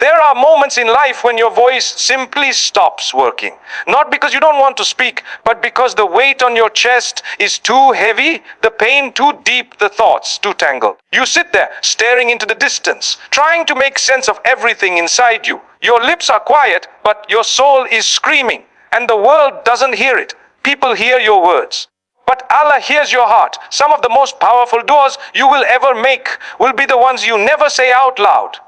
There are moments in life when your voice simply stops working. Not because you don't want to speak, but because the weight on your chest is too heavy, the pain too deep, the thoughts too tangled. You sit there, staring into the distance, trying to make sense of everything inside you. Your lips are quiet, but your soul is screaming, and the world doesn't hear it. People hear your words. But Allah hears your heart. Some of the most powerful du'as you will ever make will be the ones you never say out loud.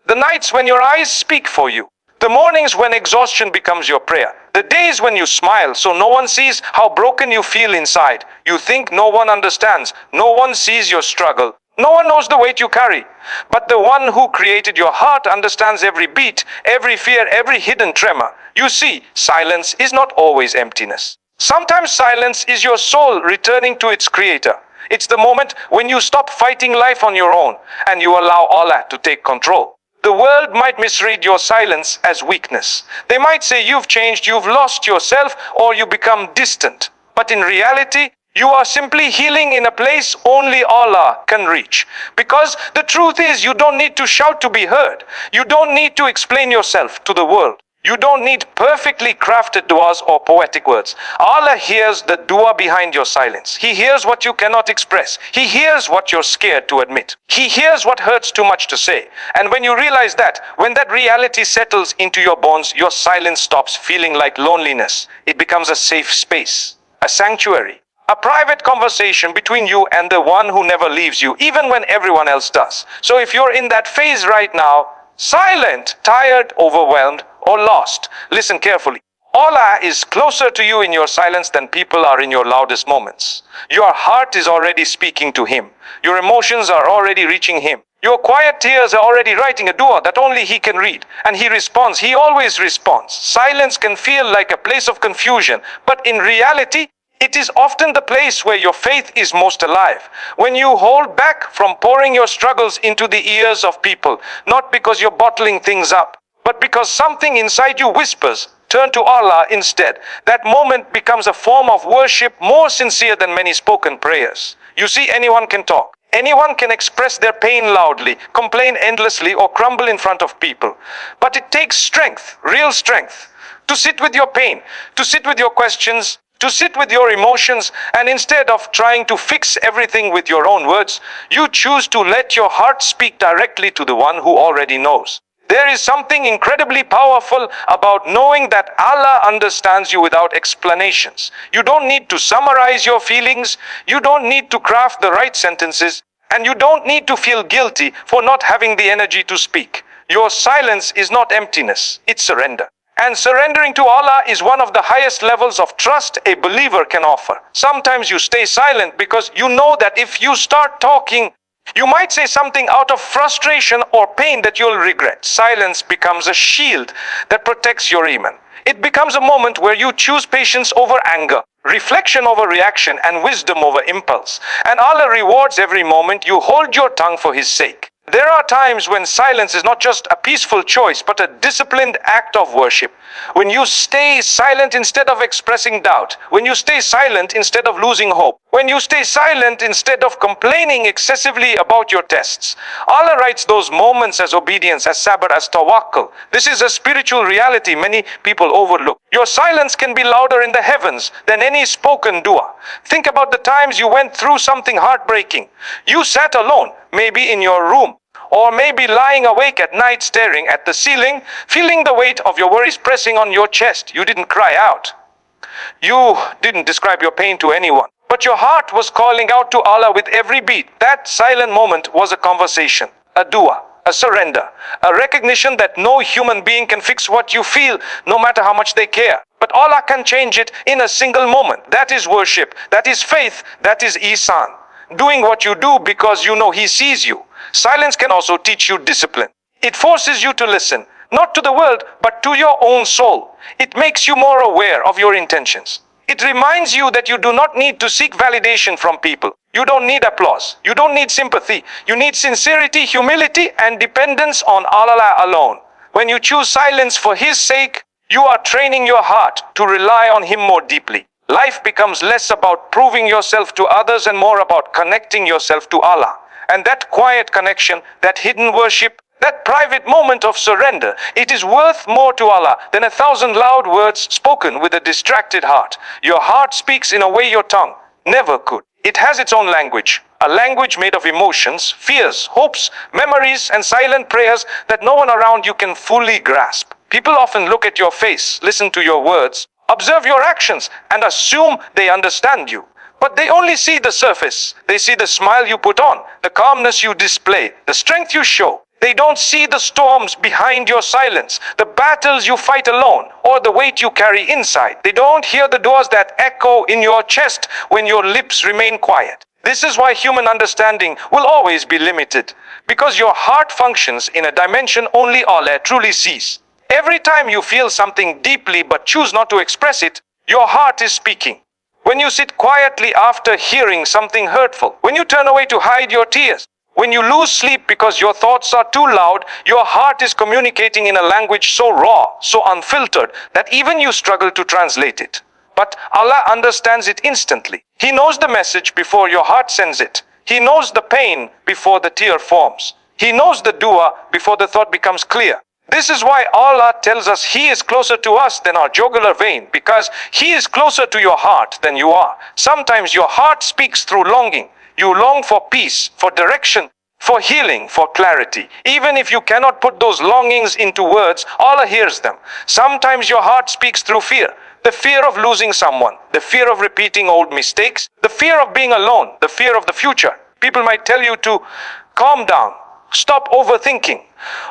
The nights when your eyes speak for you. The mornings when exhaustion becomes your prayer. The days when you smile so no one sees how broken you feel inside. You think no one understands. No one sees your struggle. No one knows the weight you carry. But the one who created your heart understands every beat, every fear, every hidden tremor. You see, silence is not always emptiness. Sometimes silence is your soul returning to its creator. It's the moment when you stop fighting life on your own and you allow Allah to take control. The world might misread your silence as weakness. They might say you've changed, you've lost yourself, or you become distant. But in reality, you are simply healing in a place only Allah can reach. Because the truth is, you don't need to shout to be heard. You don't need to explain yourself to the world. You don't need perfectly crafted du'as or poetic words. Allah hears the dua behind your silence. He hears what you cannot express. He hears what you're scared to admit. He hears what hurts too much to say. And when you realize that, when that reality settles into your bones, your silence stops feeling like loneliness. It becomes a safe space, a sanctuary, a private conversation between you and the one who never leaves you, even when everyone else does. So if you're in that phase right now, silent, tired, overwhelmed, or lost, listen carefully. Allah is closer to you in your silence than people are in your loudest moments. Your heart is already speaking to Him. Your emotions are already reaching Him. Your quiet tears are already writing a dua that only He can read. And He responds. He always responds. Silence can feel like a place of confusion, but in reality, it is often the place where your faith is most alive. When you hold back from pouring your struggles into the ears of people, not because you're bottling things up, but because something inside you whispers, turn to Allah instead. That moment becomes a form of worship more sincere than many spoken prayers. You see, anyone can talk. Anyone can express their pain loudly, complain endlessly, or crumble in front of people. But it takes strength, real strength, to sit with your pain, to sit with your questions, to sit with your emotions, and instead of trying to fix everything with your own words, you choose to let your heart speak directly to the one who already knows. There is something incredibly powerful about knowing that Allah understands you without explanations. You don't need to summarize your feelings, you don't need to craft the right sentences, and you don't need to feel guilty for not having the energy to speak. Your silence is not emptiness, it's surrender. And surrendering to Allah is one of the highest levels of trust a believer can offer. Sometimes you stay silent because you know that if you start talking, you might say something out of frustration or pain that you'll regret. Silence becomes a shield that protects your iman. It becomes a moment where you choose patience over anger, reflection over reaction, and wisdom over impulse. And Allah rewards every moment you hold your tongue for His sake. There are times when silence is not just a peaceful choice, but a disciplined act of worship. When you stay silent instead of expressing doubt. When you stay silent instead of losing hope. When you stay silent instead of complaining excessively about your tests. Allah writes those moments as obedience, as sabr, as tawakkul. This is a spiritual reality many people overlook. Your silence can be louder in the heavens than any spoken dua. Think about the times you went through something heartbreaking. You sat alone, maybe in your room, or maybe lying awake at night staring at the ceiling, feeling the weight of your worries pressing on your chest. You didn't cry out. You didn't describe your pain to anyone. But your heart was calling out to Allah with every beat. That silent moment was a conversation, a dua, a surrender, a recognition that no human being can fix what you feel, no matter how much they care. But Allah can change it in a single moment. That is worship, that is faith, that is ihsan. Doing what you do because you know He sees you. Silence can also teach you discipline. It forces you to listen, not to the world, but to your own soul. It makes you more aware of your intentions. It reminds you that you do not need to seek validation from people. You don't need applause. You don't need sympathy. You need sincerity, humility, and dependence on Allah alone. When you choose silence for His sake, you are training your heart to rely on Him more deeply. Life becomes less about proving yourself to others and more about connecting yourself to Allah. And that quiet connection, that hidden worship, That private moment of surrender, it is worth more to Allah than 1,000 loud words spoken with a distracted heart. Your heart speaks in a way your tongue never could. It has its own language, a language made of emotions, fears, hopes, memories, and silent prayers that no one around you can fully grasp. People often look at your face, listen to your words, observe your actions, and assume they understand you. But they only see the surface. They see the smile you put on, the calmness you display, the strength you show. They don't see the storms behind your silence, the battles you fight alone, or the weight you carry inside. They don't hear the doors that echo in your chest when your lips remain quiet. This is why human understanding will always be limited, because your heart functions in a dimension only Allah truly sees. Every time you feel something deeply but choose not to express it, your heart is speaking. When you sit quietly after hearing something hurtful, when you turn away to hide your tears, when you lose sleep because your thoughts are too loud, your heart is communicating in a language so raw, so unfiltered, that even you struggle to translate it. But Allah understands it instantly. He knows the message before your heart sends it. He knows the pain before the tear forms. He knows the dua before the thought becomes clear. This is why Allah tells us He is closer to us than our jugular vein, because He is closer to your heart than you are. Sometimes your heart speaks through longing. You long for peace, for direction, for healing, for clarity. Even if you cannot put those longings into words, Allah hears them. Sometimes your heart speaks through fear. The fear of losing someone, the fear of repeating old mistakes, the fear of being alone, the fear of the future. People might tell you to calm down, stop overthinking,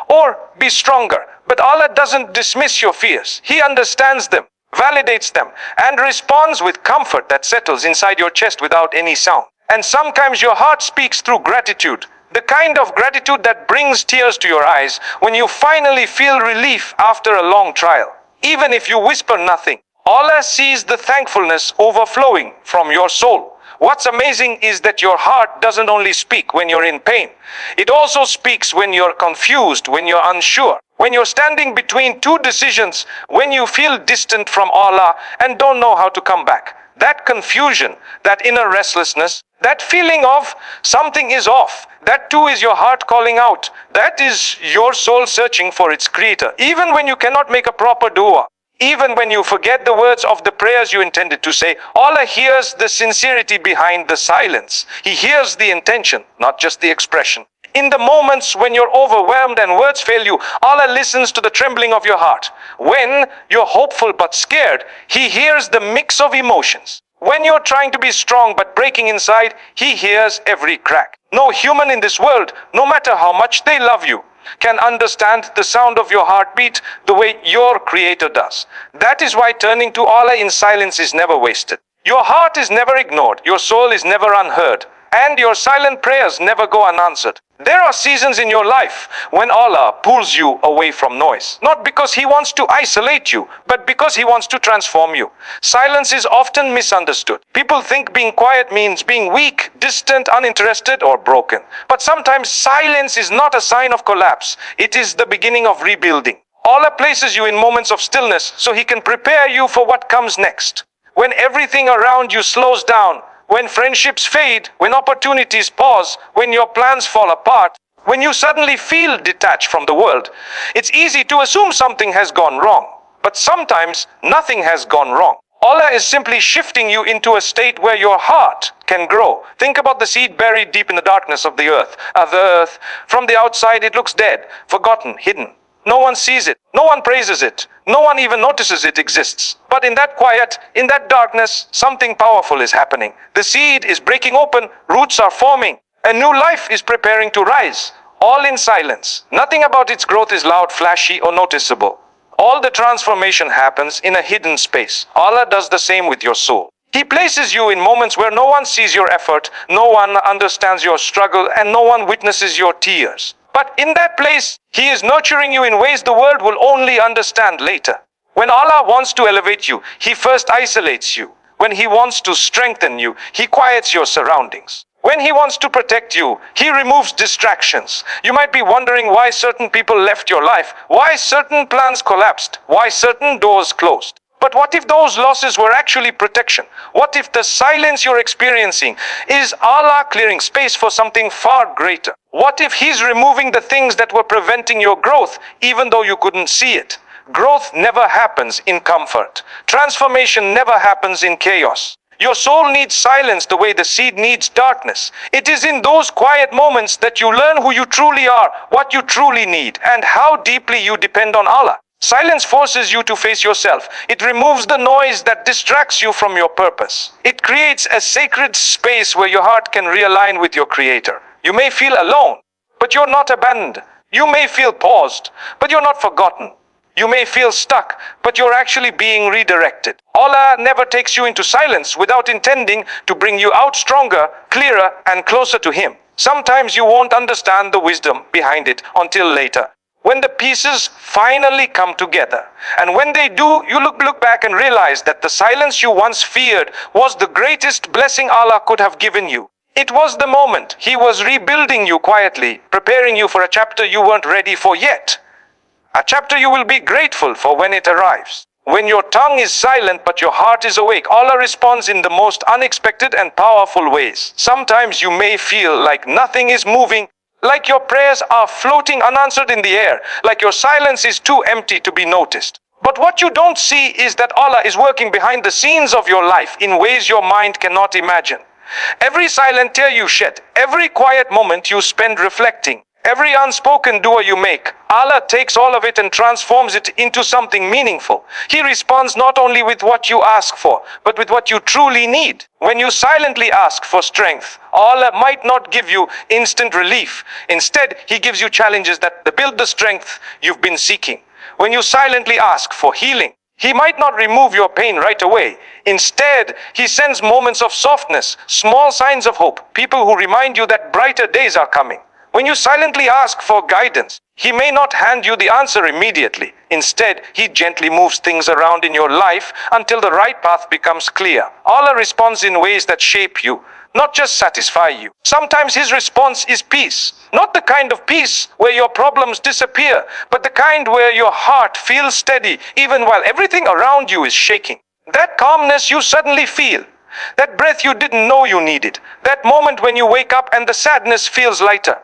or be stronger. But Allah doesn't dismiss your fears. He understands them, validates them, and responds with comfort that settles inside your chest without any sound. And sometimes your heart speaks through gratitude, the kind of gratitude that brings tears to your eyes when you finally feel relief after a long trial. Even if you whisper nothing, Allah sees the thankfulness overflowing from your soul. What's amazing is that your heart doesn't only speak when you're in pain. It also speaks when you're confused, when you're unsure, when you're standing between two decisions, when you feel distant from Allah and don't know how to come back. That confusion, that inner restlessness, that feeling of something is off, that too is your heart calling out. That is your soul searching for its creator. Even when you cannot make a proper dua, even when you forget the words of the prayers you intended to say, Allah hears the sincerity behind the silence. He hears the intention, not just the expression. In the moments when you're overwhelmed and words fail you, Allah listens to the trembling of your heart. When you're hopeful but scared, He hears the mix of emotions. When you're trying to be strong but breaking inside, He hears every crack. No human in this world, no matter how much they love you, can understand the sound of your heartbeat the way your Creator does. That is why turning to Allah in silence is never wasted. Your heart is never ignored, your soul is never unheard, and your silent prayers never go unanswered. There are seasons in your life when Allah pulls you away from noise. Not because He wants to isolate you, but because He wants to transform you. Silence is often misunderstood. People think being quiet means being weak, distant, uninterested, or broken. But sometimes silence is not a sign of collapse. It is the beginning of rebuilding. Allah places you in moments of stillness so He can prepare you for what comes next. When everything around you slows down, when friendships fade, when opportunities pause, when your plans fall apart, when you suddenly feel detached from the world, it's easy to assume something has gone wrong. But sometimes nothing has gone wrong. Allah is simply shifting you into a state where your heart can grow. Think about the seed buried deep in the darkness of the earth. From the outside, it looks dead, forgotten, hidden. No one sees it. No one praises it. No one even notices it exists. But in that quiet, in that darkness, something powerful is happening. The seed is breaking open, roots are forming. A new life is preparing to rise, all in silence. Nothing about its growth is loud, flashy, or noticeable. All the transformation happens in a hidden space. Allah does the same with your soul. He places you in moments where no one sees your effort, no one understands your struggle, and no one witnesses your tears. But in that place, He is nurturing you in ways the world will only understand later. When Allah wants to elevate you, He first isolates you. When He wants to strengthen you, He quiets your surroundings. When He wants to protect you, He removes distractions. You might be wondering why certain people left your life, why certain plans collapsed, why certain doors closed. But what if those losses were actually protection? What if the silence you're experiencing is Allah clearing space for something far greater? What if He's removing the things that were preventing your growth, even though you couldn't see it? Growth never happens in comfort. Transformation never happens in chaos. Your soul needs silence the way the seed needs darkness. It is in those quiet moments that you learn who you truly are, what you truly need, and how deeply you depend on Allah. Silence forces you to face yourself. It removes the noise that distracts you from your purpose. It creates a sacred space where your heart can realign with your Creator. You may feel alone, but you're not abandoned. You may feel paused, but you're not forgotten. You may feel stuck, but you're actually being redirected. Allah never takes you into silence without intending to bring you out stronger, clearer, and closer to Him. Sometimes you won't understand the wisdom behind it until later, when the pieces finally come together. And when they do, you look back and realize that the silence you once feared was the greatest blessing Allah could have given you. It was the moment He was rebuilding you quietly, preparing you for a chapter you weren't ready for yet. A chapter you will be grateful for when it arrives. When your tongue is silent but your heart is awake, Allah responds in the most unexpected and powerful ways. Sometimes you may feel like nothing is moving, like your prayers are floating unanswered in the air, like your silence is too empty to be noticed. But what you don't see is that Allah is working behind the scenes of your life in ways your mind cannot imagine. Every silent tear you shed, every quiet moment you spend reflecting, every unspoken dua you make, Allah takes all of it and transforms it into something meaningful. He responds not only with what you ask for, but with what you truly need. When you silently ask for strength, Allah might not give you instant relief. Instead, He gives you challenges that build the strength you've been seeking. When you silently ask for healing, He might not remove your pain right away. Instead, He sends moments of softness, small signs of hope, people who remind you that brighter days are coming. When you silently ask for guidance, He may not hand you the answer immediately. Instead, He gently moves things around in your life until the right path becomes clear. Allah responds in ways that shape you, not just satisfy you. Sometimes His response is peace. Not the kind of peace where your problems disappear, but the kind where your heart feels steady even while everything around you is shaking. That calmness you suddenly feel, that breath you didn't know you needed, that moment when you wake up and the sadness feels lighter.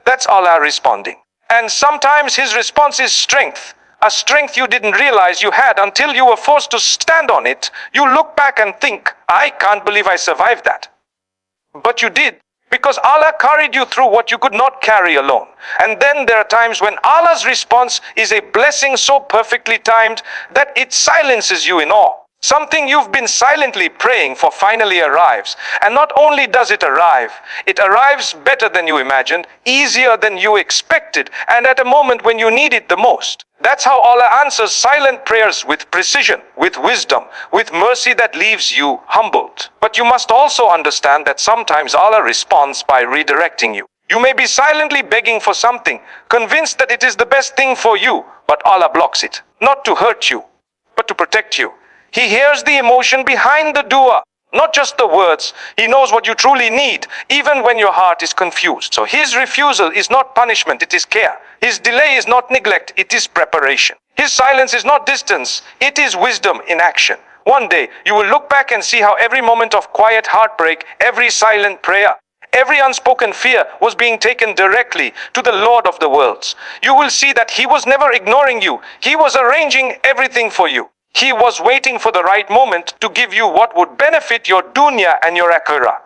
That's Allah responding. And sometimes His response is strength. A strength you didn't realize you had until you were forced to stand on it. You look back and think, I can't believe I survived that. But you did, because Allah carried you through what you could not carry alone. And then there are times when Allah's response is a blessing so perfectly timed that it silences you in awe. Something you've been silently praying for finally arrives. And not only does it arrives better than you imagined, easier than you expected, and at a moment when you need it the most. That's how Allah answers silent prayers, with precision, with wisdom, with mercy that leaves you humbled. But you must also understand that sometimes Allah responds by redirecting you. You may be silently begging for something, convinced that it is the best thing for you, but Allah blocks it. Not to hurt you, but to protect you. He hears the emotion behind the dua, not just the words. He knows what you truly need, even when your heart is confused. So His refusal is not punishment, it is care. His delay is not neglect, it is preparation. His silence is not distance, it is wisdom in action. One day, you will look back and see how every moment of quiet heartbreak, every silent prayer, every unspoken fear was being taken directly to the Lord of the worlds. You will see that He was never ignoring you. He was arranging everything for you. He was waiting for the right moment to give you what would benefit your dunya and your akhirah.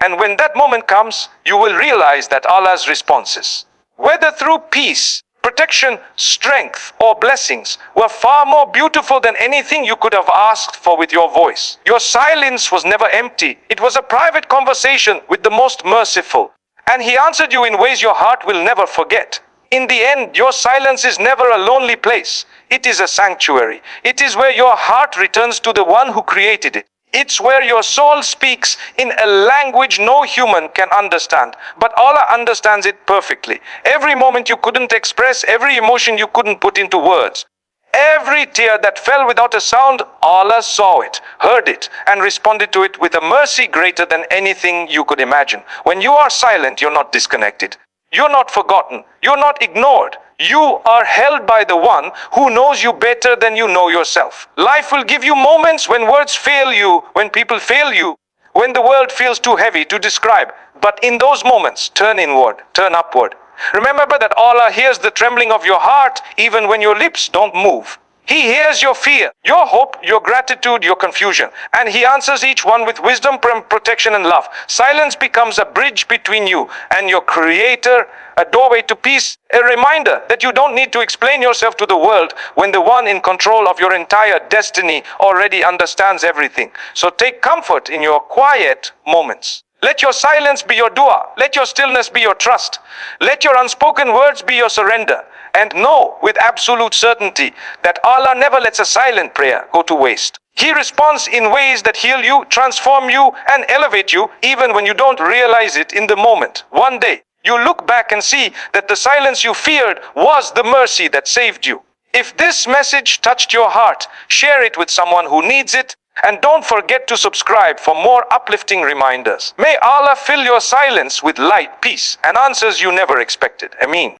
And when that moment comes, you will realize that Allah's responses, whether through peace, protection, strength, or blessings, were far more beautiful than anything you could have asked for with your voice. Your silence was never empty. It was a private conversation with the most merciful. And He answered you in ways your heart will never forget. In the end, your silence is never a lonely place. It is a sanctuary. It is where your heart returns to the one who created it. It's where your soul speaks in a language no human can understand, but Allah understands it perfectly. Every moment you couldn't express, every emotion you couldn't put into words, every tear that fell without a sound, Allah saw it, heard it, and responded to it with a mercy greater than anything you could imagine. When you are silent, you're not disconnected. You're not forgotten. You're not ignored. You are held by the one who knows you better than you know yourself. Life will give you moments when words fail you, when people fail you, when the world feels too heavy to describe. But in those moments, turn inward, turn upward. Remember that Allah hears the trembling of your heart even when your lips don't move. He hears your fear, your hope, your gratitude, your confusion, and He answers each one with wisdom, protection, and love. Silence becomes a bridge between you and your Creator, a doorway to peace, a reminder that you don't need to explain yourself to the world when the one in control of your entire destiny already understands everything. So take comfort in your quiet moments. Let your silence be your dua. Let your stillness be your trust. Let your unspoken words be your surrender. And know with absolute certainty that Allah never lets a silent prayer go to waste. He responds in ways that heal you, transform you, and elevate you even when you don't realize it in the moment. One day, you look back and see that the silence you feared was the mercy that saved you. If this message touched your heart, share it with someone who needs it. And don't forget to subscribe for more uplifting reminders. May Allah fill your silence with light, peace, and answers you never expected. Ameen.